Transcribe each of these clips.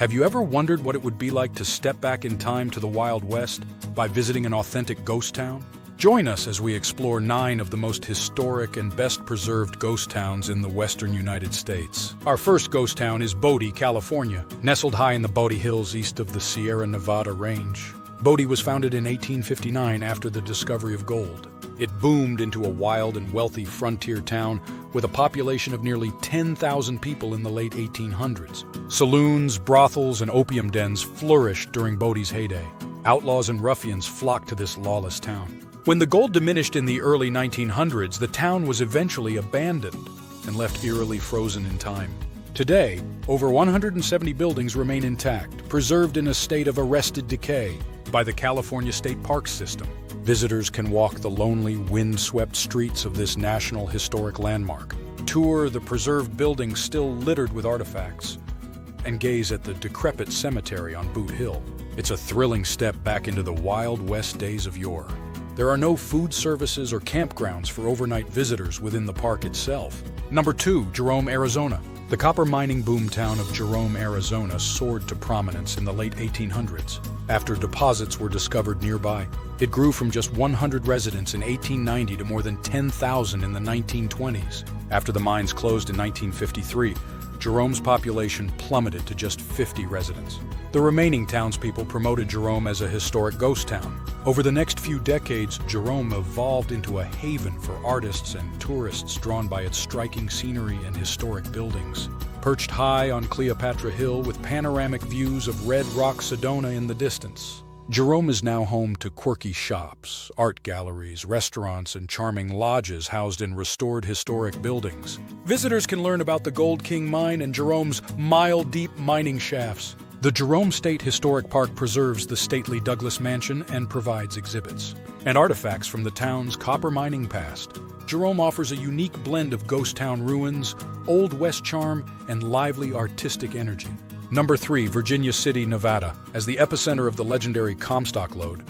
Have you ever wondered what it would be like to step back in time to the Wild West by visiting an authentic ghost town? Join us as we explore 9 of the most historic and best-preserved ghost towns in the western United States. Our first ghost town is Bodie, California, nestled high in the Bodie Hills east of the Sierra Nevada range. Bodie was founded in 1859 after the discovery of gold. It boomed into a wild and wealthy frontier town with a population of nearly 10,000 people in the late 1800s. Saloons, brothels, and opium dens flourished during Bodie's heyday. Outlaws and ruffians flocked to this lawless town. When the gold diminished in the early 1900s, the town was eventually abandoned and left eerily frozen in time. Today, over 170 buildings remain intact, preserved in a state of arrested decay by the California State Parks System. Visitors can walk the lonely, wind-swept streets of this national historic landmark, tour the preserved buildings still littered with artifacts, and gaze at the decrepit cemetery on Boot Hill. It's a thrilling step back into the Wild West days of yore. There are no food services or campgrounds for overnight visitors within the park itself. Number 2, Jerome, Arizona. The copper mining boomtown of Jerome, Arizona soared to prominence in the late 1800s after deposits were discovered nearby. It grew from just 100 residents in 1890 to more than 10,000 in the 1920s. After the mines closed in 1953, Jerome's population plummeted to just 50 residents. The remaining townspeople promoted Jerome as a historic ghost town. Over the next few decades, Jerome evolved into a haven for artists and tourists drawn by its striking scenery and historic buildings. Perched high on Cleopatra Hill with panoramic views of Red Rock, Sedona in the distance, Jerome is now home to quirky shops, art galleries, restaurants, and charming lodges housed in restored historic buildings. Visitors can learn about the Gold King Mine and Jerome's mile-deep mining shafts. The Jerome State Historic Park preserves the stately Douglas Mansion and provides exhibits and artifacts from the town's copper mining past. Jerome offers a unique blend of ghost town ruins, Old West charm, and lively artistic energy. Number 3, Virginia City, Nevada. As the epicenter of the legendary Comstock lode,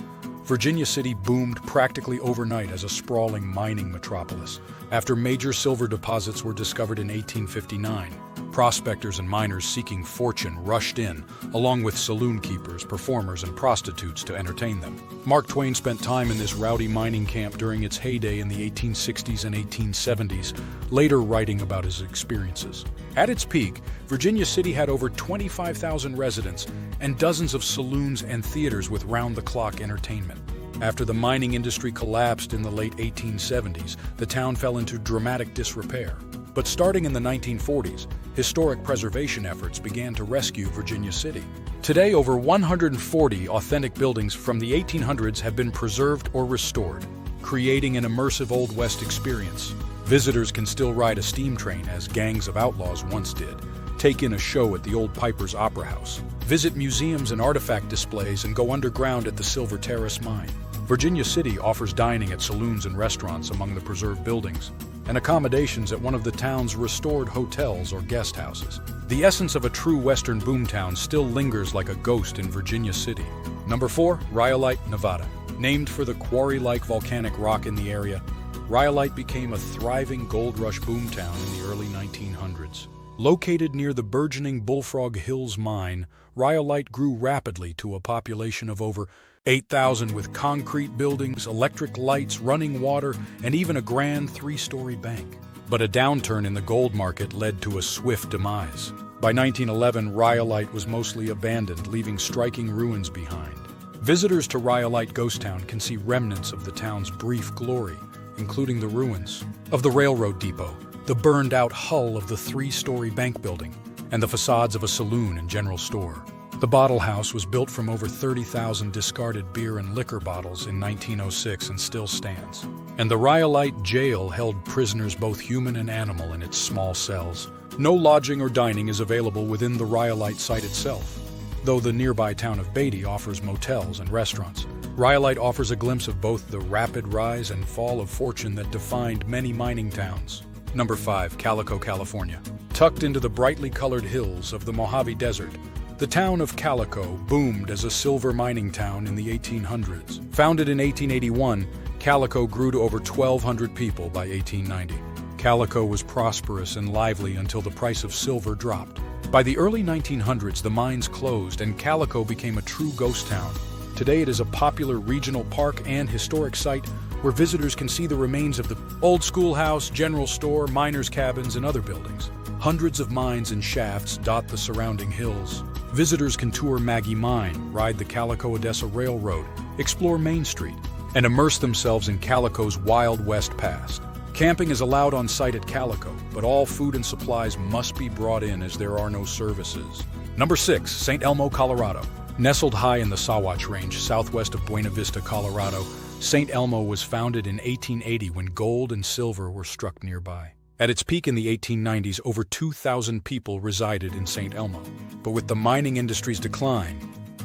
Virginia City boomed practically overnight as a sprawling mining metropolis. After major silver deposits were discovered in 1859, prospectors and miners seeking fortune rushed in, along with saloon keepers, performers, and prostitutes to entertain them. Mark Twain spent time in this rowdy mining camp during its heyday in the 1860s and 1870s, later writing about his experiences. At its peak, Virginia City had over 25,000 residents and dozens of saloons and theaters with round-the-clock entertainment. After the mining industry collapsed in the late 1870s, the town fell into dramatic disrepair. But starting in the 1940s, historic preservation efforts began to rescue Virginia City. Today, over 140 authentic buildings from the 1800s have been preserved or restored, creating an immersive Old West experience. Visitors can still ride a steam train, as gangs of outlaws once did, take in a show at the Old Piper's Opera House, visit museums and artifact displays, and go underground at the Silver Terrace mine. Virginia City offers dining at saloons and restaurants among the preserved buildings, and accommodations at one of the town's restored hotels or guest houses. The essence of a true Western boomtown still lingers like a ghost in Virginia City. Number 4, Rhyolite, Nevada. Named for the quarry-like volcanic rock in the area, Rhyolite became a thriving gold rush boomtown in the early 1900s. Located near the burgeoning Bullfrog Hills mine, Rhyolite grew rapidly to a population of over 8,000 with concrete buildings, electric lights, running water, and even a grand 3-story bank. But a downturn in the gold market led to a swift demise. By 1911, Rhyolite was mostly abandoned, leaving striking ruins behind. Visitors to Rhyolite Ghost Town can see remnants of the town's brief glory, including the ruins of the railroad depot, the burned-out hull of the 3-story bank building, and the facades of a saloon and general store. The bottle house was built from over 30,000 discarded beer and liquor bottles in 1906 and still stands. And the Rhyolite jail held prisoners both human and animal in its small cells. No lodging or dining is available within the Rhyolite site itself, though the nearby town of Bodie offers motels and restaurants. Rhyolite offers a glimpse of both the rapid rise and fall of fortune that defined many mining towns. Number 5, Calico, California. Tucked into the brightly colored hills of the Mojave Desert, the town of Calico boomed as a silver mining town in the 1800s. Founded in 1881, Calico grew to over 1,200 people by 1890. Calico was prosperous and lively until the price of silver dropped. By the early 1900s, the mines closed and Calico became a true ghost town. Today it is a popular regional park and historic site where visitors can see the remains of the old schoolhouse, general store, miners' cabins, and other buildings. Hundreds of mines and shafts dot the surrounding hills. Visitors can tour Maggie Mine, ride the Calico-Odessa Railroad, explore Main Street, and immerse themselves in Calico's Wild West past. Camping is allowed on site at Calico, but all food and supplies must be brought in as there are no services. Number 6, St. Elmo, Colorado. Nestled high in the Sawatch Range, southwest of Buena Vista, Colorado, St. Elmo was founded in 1880 when gold and silver were struck nearby. At its peak in the 1890s, over 2,000 people resided in St. Elmo. But with the mining industry's decline,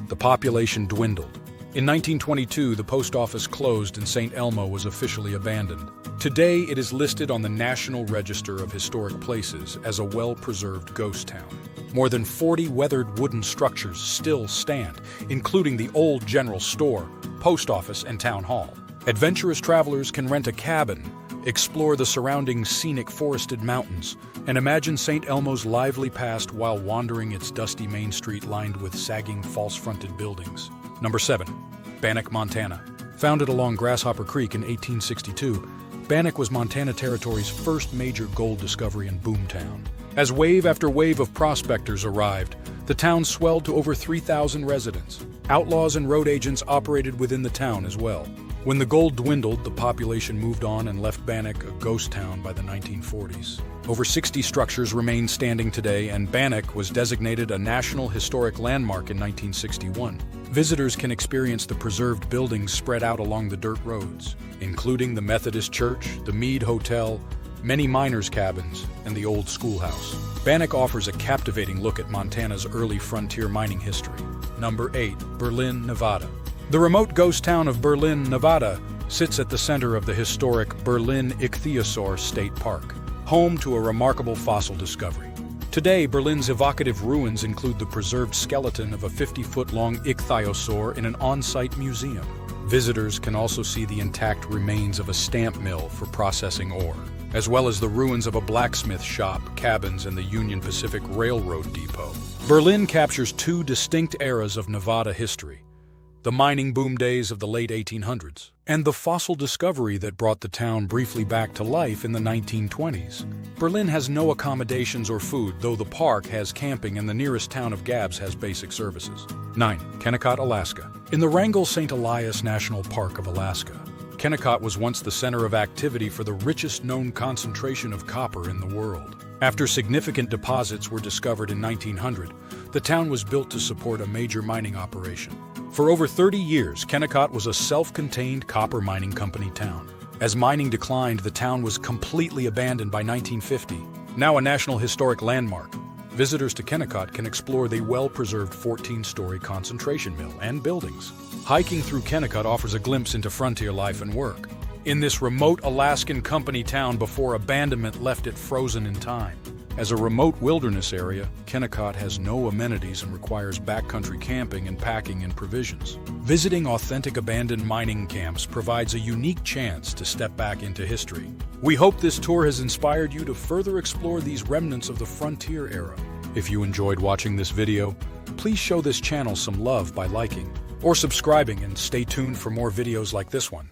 the population dwindled. In 1922, the post office closed and St. Elmo was officially abandoned. Today, it is listed on the National Register of Historic Places as a well-preserved ghost town. More than 40 weathered wooden structures still stand, including the old general store, post office, and town hall. Adventurous travelers can rent a cabin, explore the surrounding scenic forested mountains, and imagine St. Elmo's lively past while wandering its dusty main street lined with sagging false-fronted buildings. Number 7. Bannack, Montana. Founded along Grasshopper Creek in 1862, Bannack was Montana Territory's first major gold discovery and boomtown. As wave after wave of prospectors arrived, the town swelled to over 3,000 residents. Outlaws and road agents operated within the town as well. When the gold dwindled, the population moved on and left Bannack a ghost town by the 1940s. Over 60 structures remain standing today, and Bannack was designated a National Historic Landmark in 1961. Visitors can experience the preserved buildings spread out along the dirt roads, including the Methodist Church, the Mead Hotel, many miners' cabins, and the old schoolhouse. Bannack offers a captivating look at Montana's early frontier mining history. Number 8. Berlin, Nevada. The remote ghost town of Berlin, Nevada, sits at the center of the historic Berlin Ichthyosaur State Park, home to a remarkable fossil discovery. Today, Berlin's evocative ruins include the preserved skeleton of a 50-foot-long ichthyosaur in an on-site museum. Visitors can also see the intact remains of a stamp mill for processing ore, as well as the ruins of a blacksmith shop, cabins, and the Union Pacific Railroad depot. Berlin captures two distinct eras of Nevada history: the mining boom days of the late 1800s, and the fossil discovery that brought the town briefly back to life in the 1920s. Berlin has no accommodations or food, though the park has camping and the nearest town of Gabbs has basic services. 9. Kennecott, Alaska. In the Wrangell St. Elias National Park of Alaska, Kennecott was once the center of activity for the richest known concentration of copper in the world. After significant deposits were discovered in 1900, the town was built to support a major mining operation. For over 30 years, Kennecott was a self-contained copper mining company town. As mining declined, the town was completely abandoned by 1950. Now a National Historic Landmark, visitors to Kennecott can explore the well-preserved 14-story concentration mill and buildings. Hiking through Kennecott offers a glimpse into frontier life and work. In this remote Alaskan company town before abandonment left it frozen in time. As a remote wilderness area, Kennecott has no amenities and requires backcountry camping and packing in provisions. Visiting authentic abandoned mining camps provides a unique chance to step back into history. We hope this tour has inspired you to further explore these remnants of the frontier era. If you enjoyed watching this video, please show this channel some love by liking or subscribing, and stay tuned for more videos like this one.